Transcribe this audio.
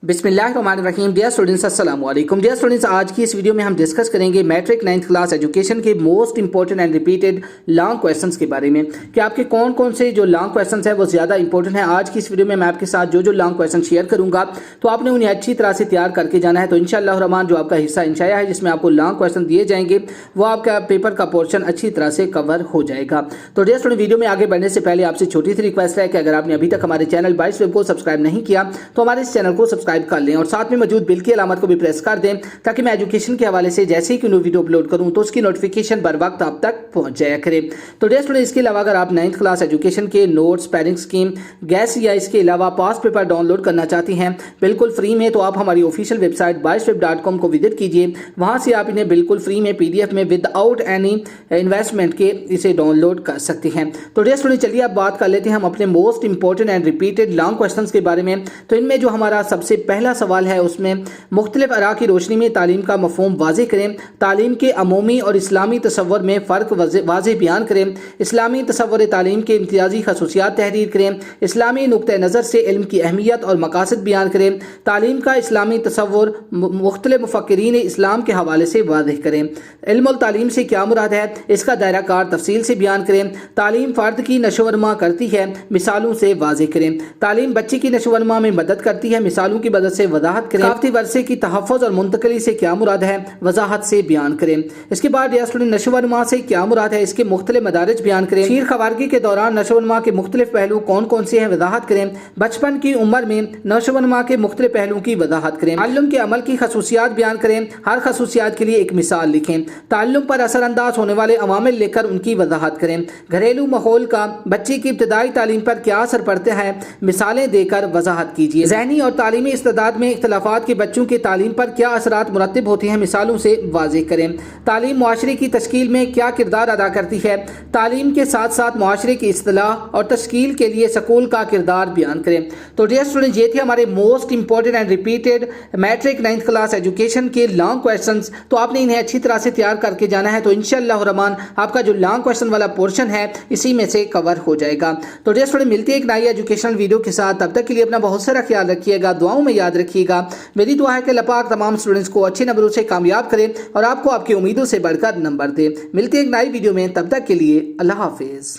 बिस्मिल्लाहिर्रहमानिर्रहीम। Dear students, अस्सलाम वालेकुम। डियर स्टूडेंट्स, आज की इस वीडियो में हम डिस्कस करेंगे मैट्रिक 9th क्लास एजुकेशन के most important and repeated long questions के बारे में कि आपके कौन कौन से जो लॉन्ग क्वेश्चंस हैं वो ज़्यादा इंपॉर्टेंट हैं। आज की इस वीडियो में मैं आपके साथ जो लॉन्ग क्वेश्चन शेयर करूंगा तो आपने उन्हें अच्छी तरह से तैयार करके जाना है। तो इंशाअल्लाह रहमान जो आपका हिस्सा इंशाया है जिसमें आपको लॉन्ग क्वेश्चन दिए जाएंगे वो आपका पेपर का पोर्शन अच्छी तरह से कवर हो जाएगा। तो डियर स्टूडेंट, वीडियो में आगे बढ़ने से पहले आपसे छोटी सी रिक्वेस्ट है कि अगर आपने अभी तक हमारे चैनल बाइस वेब को सब्सक्राइब नहीं किया तो हमारे इस चैनल को सब्सक्राइब कर लें और साथ में मौजूद बिल की अलामत को भी प्रेस कर दें ताकि मैं एजुकेशन के हवाले से जैसे ही कोई न्यू वीडियो अपलोड करूं तो उसकी नोटिफिकेशन बर वक्त आप तक पहुंच जाया करे। तो डियर स्टूडेंट, इसके अलावा अगर आप 9th क्लास एजुकेशन के नोट्स, पेयरिंग स्कीम, गैस या इसके अलावा पास्ट पेपर डाउनलोड करना चाहती हैं बिल्कुल फ्री में तो आप हमारी ऑफिशियल वेबसाइट baisweb.com को विजिट कीजिए। वहां से आप इन्हें बिल्कुल फ्री में PDF में विदाउट एनी इन्वेस्टमेंट के इसे डाउनलोड कर सकते हैं। तो डियर स्टूडेंट, चलिए अब बात कर लेते हैं हम अपने most important and repeated long questions के बारे में। तो इनमें जो हमारा सबसे पहला सवाल है उसमें मुख्तलिफ अरा की रोशनी में तालीम का मफहूम वाज़े करें, तालीम के अमूमी और इस्लामी तसव्वुर में फ़र्क वाज़े बयान करें, इस्लामी तसव्वुर तालीम के इम्तियाजी खसूसियात तहरीर करें, इस्लामी नुक्ते नज़र से इल्म की अहमियत और मकासद बयान करें, तालीम का इस्लामी तसव्वुर मुख्तलिफ मुफक्किरीन इस्लाम के हवाले से वाज़ेह करें, इल्म और तालीम से क्या मुराद है इसका दायरा कार तफसील से बयान करें, तालीम फ़र्द की नशोवनमा करती है मिसालों से वाज़ेह करें, तालीम बच्चे की नशोवनमा में मदद करती है मिसालों की मदद से वजाहत करें, काफ़ी वर्षे की तहफ़्फ़ुज़ और मुंतकली से क्या मुराद है वजाहत से बयान करें। इसके बाद स्टूडेंट नशोवनमा से क्या मुराद है इसके मुख्तलिफ मदारिज बयान करें, शीर खवारगी के दौरान नशोवनमा के मुख्तलिफ पहलू कौन कौन से हैं वजाहत करें, बचपन की उम्र में नशोवनमा के मुख्तलिफ पहलुओं की वजाहत करें, ताल्लुम के अमल की खसूसियात बयान करें, हर खसूसियात के लिए एक मिसाल लिखें, ताल्लुम पर असरअंदाज होने वाले अवामिल लेकर उनकी वजाहत करें, घरेलू माहौल का बच्चे की इब्तदाई तालीम पर क्या असर पड़ता है मिसालें देकर वजाहत कीजिए, ज़हनी और तालीमी इस्तेदाद में इख्तलाफात के बच्चों के तालीम पर क्या असरात मुरत्तिब होते हैं मिसालों से वाज़ेह करें, तालीम मुआशरे की तश्कील में क्या किरदार अदा करती है, तालीम के साथ साथ मुआशरे की इस्तिलाह और तश्कील के लिए स्कूल का किरदार बयान करें। तो डियर स्टूडेंट, ये थे हमारे most important and repeated matric 9th class education के लॉन्ग क्वेश्चंस। तो आपने इन्हें अच्छी तरह से तैयार करके जाना है। तो इंशाअल्लाह रहमान आपका जो लॉन्ग क्वेश्चन वाला पोर्शन है इसी में से कवर हो जाएगा। तो डियर स्टूडेंट, मिलती है एक नई एजुकेशनल वीडियो के साथ। तब तक के लिए अपना बहुत सारा ख्याल रखिएगा, दुआओं में याद रखिएगा। मेरी दुआ है कि अल्लाह पाक तमाम स्टूडेंट्स को अच्छे नंबरों से कामयाब करें और आपको आपकी उम्मीदों से बढ़कर नंबर दे। मिलते हैं एक नई वीडियो में, तब तक के लिए अल्लाह हाफिज़।